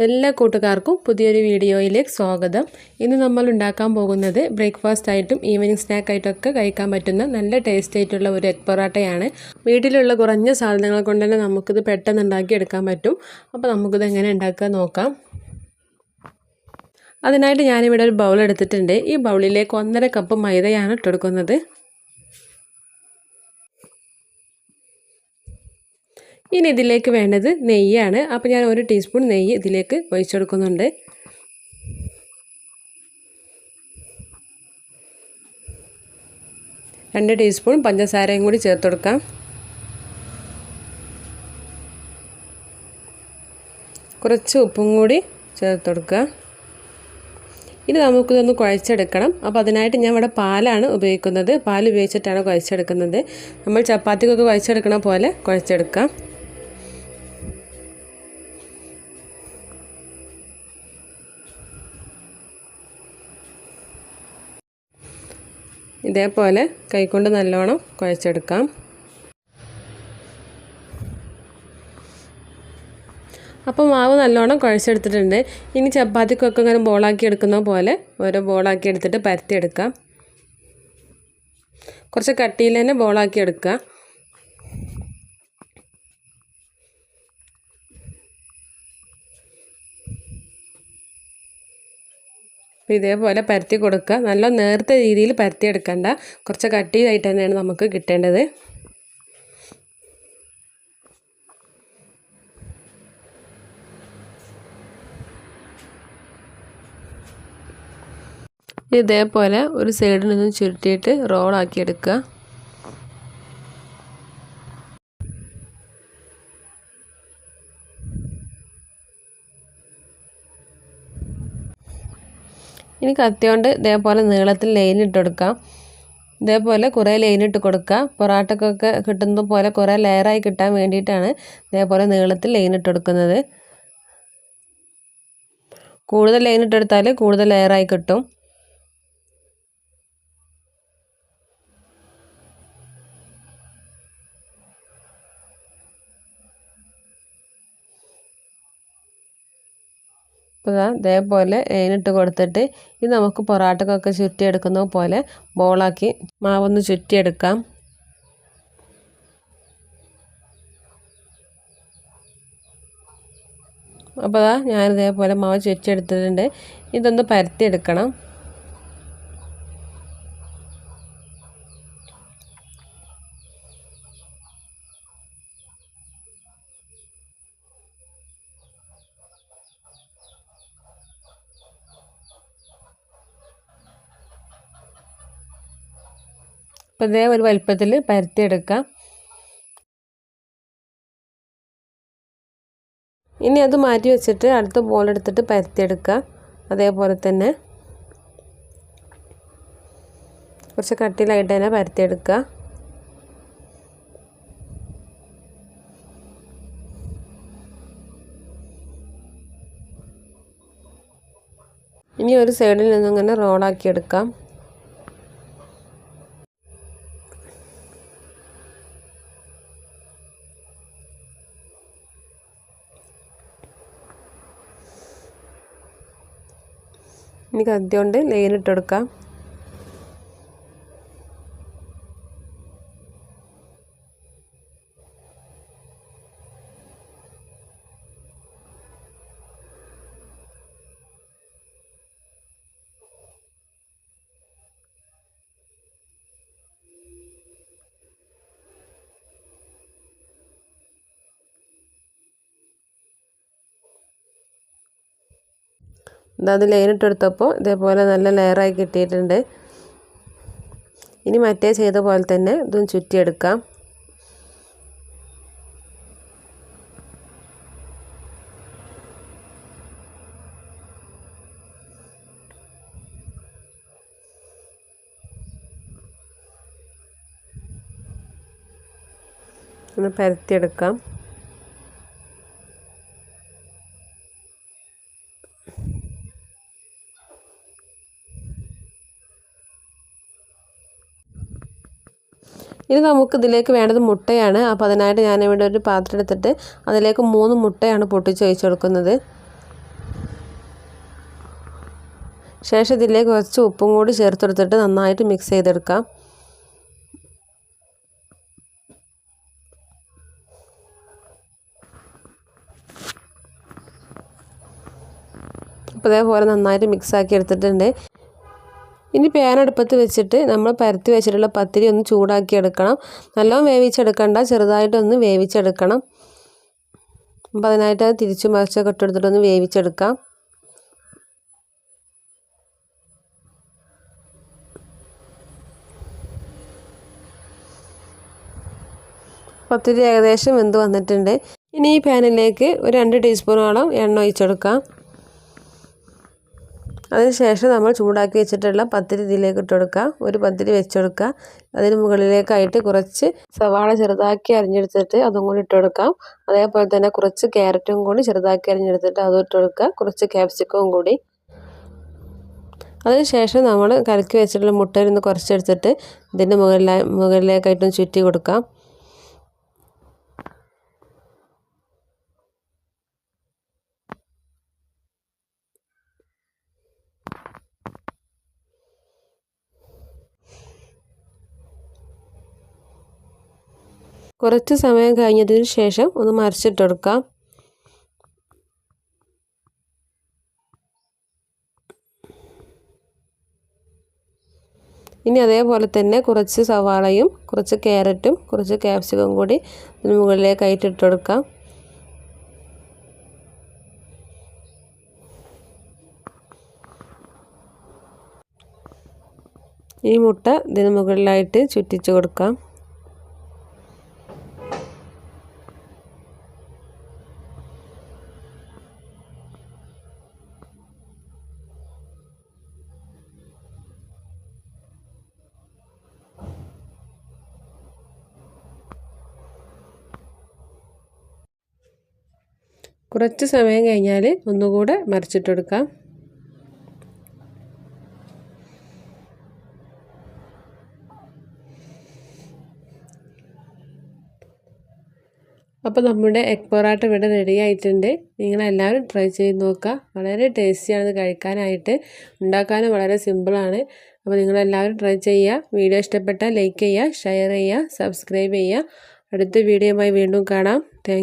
എല്ലാ കൂട്ടുകാർക്കും പുതിയൊരു വീഡിയോയിലേക്ക് സ്വാഗതം. ഇന്ന് നമ്മൾ ഉണ്ടാക്കാൻ പോകുന്നത് ബ്രേക്ക്ഫാസ്റ്റ് ആയിട്ടും ഈവനിങ് സ്നാക്ക് ആയിട്ടൊക്കെ കഴിക്കാൻ പറ്റുന്ന നല്ല ടേസ്റ്റ് ആയിട്ടുള്ള ഒരു എഗ് പൊറാട്ടയാണ്. വീട്ടിലുള്ള കുറഞ്ഞ സാധനങ്ങൾ കൊണ്ട് തന്നെ നമുക്കിത് പെട്ടെന്ന് ഉണ്ടാക്കിയെടുക്കാൻ പറ്റും. അപ്പോൾ നമുക്കിത് എങ്ങനെ ഉണ്ടാക്കുക നോക്കാം. അതിനായിട്ട് ഞാനിവിടെ ഒരു ബൗൾ എടുത്തിട്ടുണ്ട്. ഈ ബൗളിലേക്ക് 1.5 കപ്പ് മൈദയാണ് ഇട്ടെടുക്കുന്നത്. ഇനി ഇതിലേക്ക് വേണ്ടത് നെയ്യാണ്. അപ്പോൾ ഞാൻ 1 ടീസ്പൂൺ നെയ്യ് ഇതിലേക്ക് ഒഴിച്ചെടുക്കുന്നുണ്ട്. രണ്ട് ടീസ്പൂൺ പഞ്ചസാരയും കൂടി ചേർത്ത് കൊടുക്കാം. കുറച്ച് ഉപ്പും കൂടി ചേർത്ത് കൊടുക്കുക. ഇനി നമുക്കിതൊന്ന് കുഴച്ചെടുക്കണം. അപ്പോൾ അതിനായിട്ട് ഞാൻ ഇവിടെ പാലാണ് ഉപയോഗിക്കുന്നത്. പാൽ ഉപയോഗിച്ചിട്ടാണ് കുഴച്ചെടുക്കുന്നത്. നമ്മൾ ചപ്പാത്തിക്കൊക്കെ കുഴച്ചെടുക്കണ പോലെ കുഴച്ചെടുക്കാം. ഇതേപോലെ കൈകൊണ്ട് നല്ലോണം കുഴച്ചെടുക്കാം. അപ്പോൾ മാവ് നല്ലോണം കുഴച്ചെടുത്തിട്ടുണ്ട്. ഇനി ചപ്പാത്തിക്കൊക്കെ ഇങ്ങനെ ബോളാക്കി എടുക്കുന്ന പോലെ ഓരോ ബോളാക്കി എടുത്തിട്ട് പരത്തിയെടുക്കാം. കുറച്ച് കട്ടിയിൽ തന്നെ ബോളാക്കി എടുക്കുക. ഇതേപോലെ പരത്തി കൊടുക്കുക. നല്ല നേർത്ത രീതിയിൽ പരത്തിയെടുക്കണ്ട, കുറച്ച് കട്ടിയായിട്ട് തന്നെയാണ് നമുക്ക് കിട്ടേണ്ടത്. ഇതേപോലെ ഒരു സൈഡിൽ നിന്ന് ചുരുട്ടിയിട്ട് റോളാക്കി എടുക്കുക. ഇനി കത്തി കൊണ്ട് ഇതേപോലെ നീളത്തിൽ ലൈൻ ഇട്ട് കൊടുക്കാം. ഇതേപോലെ കുറേ ലൈൻ ഇട്ട് കൊടുക്കുക. പൊറാട്ടക്കൊക്കെ കിട്ടുന്നത് പോലെ കുറേ ലെയറായി കിട്ടാൻ വേണ്ടിയിട്ടാണ് ഇതേപോലെ നീളത്തിൽ ലൈൻ ഇട്ട് കൊടുക്കുന്നത്. കൂടുതൽ ലൈൻ ഇട്ടെടുത്താൽ കൂടുതൽ ലെയറായി കിട്ടും. അപ്പോൾ ഇതേപോലെ ലൈനിട്ട് കൊടുത്തിട്ട് ഇത് നമുക്ക് പൊറാട്ടക്കൊക്കെ ചുറ്റിയെടുക്കുന്ന പോലെ ബോളാക്കി മാവൊന്ന് ചുറ്റിയെടുക്കാം. അപ്പോൾ ഞാനിതേപോലെ മാവ് ചുറ്റിയെടുത്തിട്ടുണ്ട്. ഇതൊന്ന് പരത്തിയെടുക്കണം. അപ്പോൾ ഇതേ ഒരു വലിപ്പത്തിൽ പരത്തിയെടുക്കാം. ഇനി അത് മാറ്റി വെച്ചിട്ട് അടുത്ത ബോൾ എടുത്തിട്ട് പരത്തിയെടുക്കുക. അതേപോലെ തന്നെ കുറച്ച് കട്ടിയിലായിട്ട് തന്നെ പരത്തിയെടുക്കുക. ഇനി ഒരു സൈഡിൽ നിന്നും ഇങ്ങനെ റോളാക്കി എടുക്കാം. ഇനി കത്തി കൊണ്ട് ലൈൻ ഇട്ട് കൊടുക്കാം. അത് ലൈനിട്ടെടുത്തപ്പോൾ ഇതേപോലെ നല്ല ലെയറായി കിട്ടിയിട്ടുണ്ട്. ഇനി മറ്റേ ചെയ്ത പോലെ തന്നെ ഇതും ചുറ്റിയെടുക്കാം. ഒന്ന് പരത്തിയെടുക്കാം. ഇനി നമുക്ക് ഇതിലേക്ക് വേണ്ടത് മുട്ടയാണ്. അപ്പോൾ അതിനായിട്ട് ഞാനിവിടെ ഒരു പാത്രം എടുത്തിട്ട് അതിലേക്ക് 3 മുട്ടയാണ് പൊട്ടിച്ച് ഒഴിച്ച് കൊടുക്കുന്നത്. ശേഷം ഇതിലേക്ക് കുറച്ച് ഉപ്പും കൂടി ചേർത്ത് കൊടുത്തിട്ട് നന്നായിട്ട് മിക്സ് ചെയ്തെടുക്കാം. അപ്പോൾ ഇതേപോലെ നന്നായിട്ട് മിക്സാക്കി എടുത്തിട്ടുണ്ട്. ഇനി പാൻ അടുപ്പത്ത് വെച്ചിട്ട് നമ്മൾ പരത്തി വെച്ചിട്ടുള്ള പത്തിരി ഒന്ന് ചൂടാക്കി എടുക്കണം. നല്ലോണം വേവിച്ചെടുക്കണ്ട, ചെറുതായിട്ടൊന്ന് വേവിച്ചെടുക്കണം. അപ്പോൾ അതിനായിട്ട് അത് തിരിച്ചു മറിച്ചൊക്കെ ഇട്ടെടുത്തിട്ടൊന്ന് വേവിച്ചെടുക്കാം. പത്തിരി ഏകദേശം വെന്ത് വന്നിട്ടുണ്ട്. ഇനി ഈ പാനിലേക്ക് ഒരു 2 ടീസ്പൂണോളം എണ്ണ ഒഴിച്ചെടുക്കാം. അതിനുശേഷം നമ്മൾ ചൂടാക്കി വെച്ചിട്ടുള്ള പത്തിരി ഇതിലേക്ക് ഇട്ട് കൊടുക്കുക. ഒരു പത്തിരി വെച്ചെടുക്കുക. അതിന് മുകളിലേക്കായിട്ട് കുറച്ച് സവാള ചെറുതാക്കി അരിഞ്ഞെടുത്തിട്ട് അതും കൂടി ഇട്ട് കൊടുക്കാം. അതേപോലെ തന്നെ കുറച്ച് ക്യാരറ്റും കൂടി ചെറുതാക്കി അരിഞ്ഞെടുത്തിട്ട് അതും ഇട്ട് കൊടുക്കുക. കുറച്ച് ക്യാപ്സിക്കവും കൂടി. അതിനുശേഷം നമ്മൾ കലക്കി വെച്ചിട്ടുള്ള മുട്ടയിൽ നിന്ന് കുറച്ചെടുത്തിട്ട് ഇതിൻ്റെ മുകളിലേക്കായിട്ടൊന്ന് ചുറ്റി കൊടുക്കാം. കുറച്ച് സമയം കഴിഞ്ഞതിന് ശേഷം ഒന്ന് മറിച്ചിട്ടെടുക്കാം. ഇനി അതേപോലെ തന്നെ കുറച്ച് സവാളയും കുറച്ച് ക്യാരറ്റും കുറച്ച് ക്യാപ്സിക്കവും കൂടി ഇതിന് മുകളിലേക്കായിട്ട് ഇട്ട് കൊടുക്കാം. ഈ മുട്ട ഇതിന് മുകളിലായിട്ട് ചുറ്റിച്ച് കൊടുക്കാം. കുറച്ച് സമയം കഴിഞ്ഞാൽ ഒന്നുകൂടെ മറിച്ചിട്ടെടുക്കാം. അപ്പോൾ നമ്മുടെ എഗ് പൊറാട്ട ഇവിടെ റെഡി ആയിട്ടുണ്ട്. നിങ്ങളെല്ലാവരും ട്രൈ ചെയ്ത് നോക്കുക. വളരെ ടേസ്റ്റിയാണ് കഴിക്കാനായിട്ട്. ഉണ്ടാക്കാനും വളരെ സിമ്പിളാണ്. അപ്പോൾ നിങ്ങളെല്ലാവരും ട്രൈ ചെയ്യുക. വീഡിയോ ഇഷ്ടപ്പെട്ടാൽ ലൈക്ക് ചെയ്യുക, ഷെയർ ചെയ്യുക, സബ്സ്ക്രൈബ് ചെയ്യുക. അടുത്ത വീഡിയോയുമായി വീണ്ടും കാണാം.